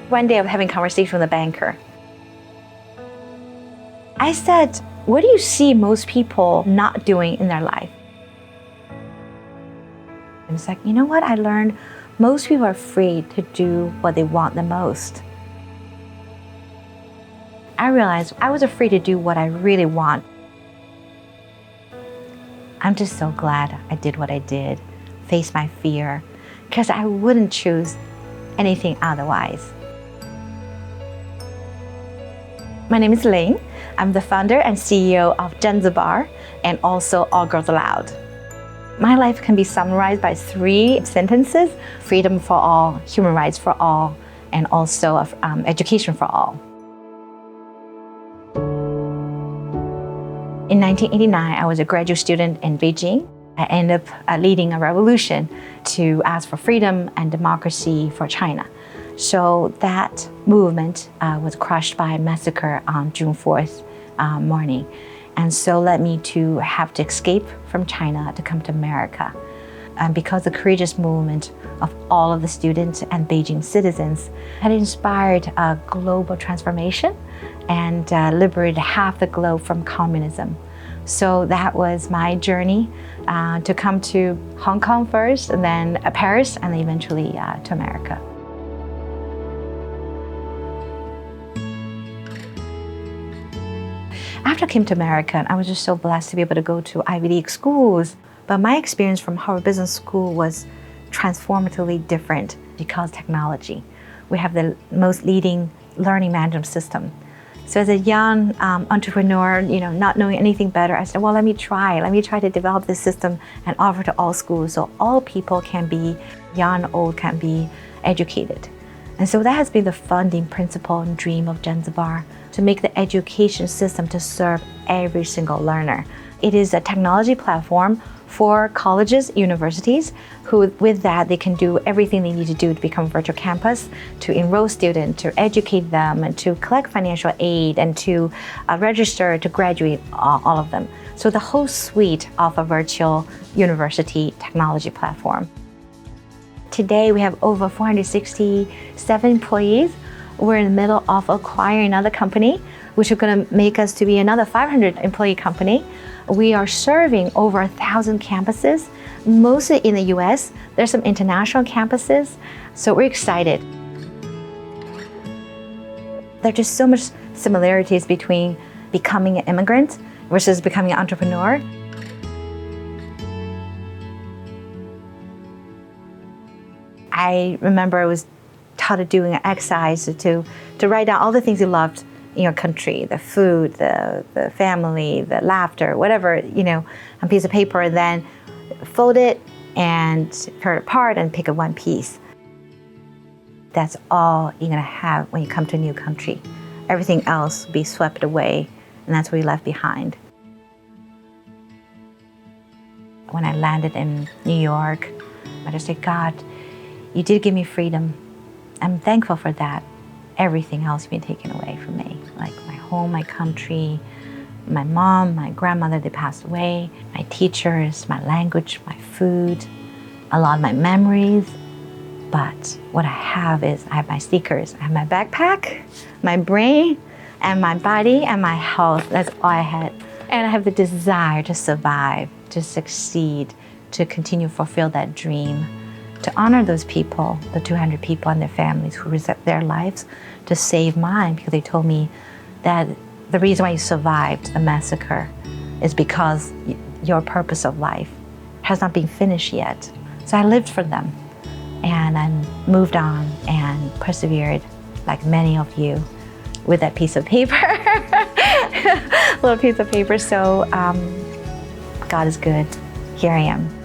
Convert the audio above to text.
One day I was having a conversation with a banker. I said, what do you see most people not doing in their life? And it's like, you know what I learned? Most people are afraid to do what they want the most. I realized I was afraid to do what I really want. I'm just so glad I did what I did, faced my fear, because I wouldn't choose anything otherwise. My name is Ling. I'm the founder and CEO of Jenzabar and also All Girls Aloud. My life can be summarized by 3 sentences: freedom for all, human rights for all, and also education for all. In 1989, I was a graduate student in Beijing. I ended up leading a revolution to ask for freedom and democracy for China. So that movement was crushed by a massacre on June 4th morning. And so led me to have to escape from China to come to America. And because the courageous movement of all of the students and Beijing citizens had inspired a global transformation and liberated half the globe from communism. So that was my journey to come to Hong Kong first, and then Paris, and then eventually to America. After I came to America, I was just so blessed to be able to go to Ivy League schools. But my experience from Harvard Business School was transformatively different because technology. We have the most leading learning management system. So as a young entrepreneur, not knowing anything better, I said, well, let me try to develop this system and offer to all schools so all people can be, young, old, can be educated. And so that has been the founding principle and dream of Jenzabar, to make the education system to serve every single learner. It is a technology platform for colleges, universities, who with that they can do everything they need to do to become a virtual campus, to enroll students, to educate them, and to collect financial aid, and to register to graduate all of them. So the whole suite of a virtual university technology platform. Today we have over 467 employees. We're in the middle of acquiring another company, which is going to make us to be another 500 employee company. We are serving over 1,000 campuses, mostly in the US. There's some international campuses, so we're excited. There are just so much similarities between becoming an immigrant versus becoming an entrepreneur. I remember I was taught to do an exercise to write down all the things you loved in your country, the food, the family, the laughter, whatever, on a piece of paper, and then fold it and tear it apart and pick up one piece. That's all you're gonna have when you come to a new country. Everything else will be swept away, and that's what you left behind. When I landed in New York, I just said, God, you did give me freedom. I'm thankful for that. Everything else has been taken away from me, like my home, my country, my mom, my grandmother, they passed away, my teachers, my language, my food, a lot of my memories. But what I have is, I have my sneakers, I have my backpack, my brain, and my body, and my health. That's all I had. And I have the desire to survive, to succeed, to continue to fulfill that dream, to honor those people, the 200 people and their families who risked their lives to save mine, because they told me that the reason why you survived the massacre is because your purpose of life has not been finished yet. So I lived for them, and I moved on and persevered, like many of you, with that piece of paper, little piece of paper. So God is good. Here I am.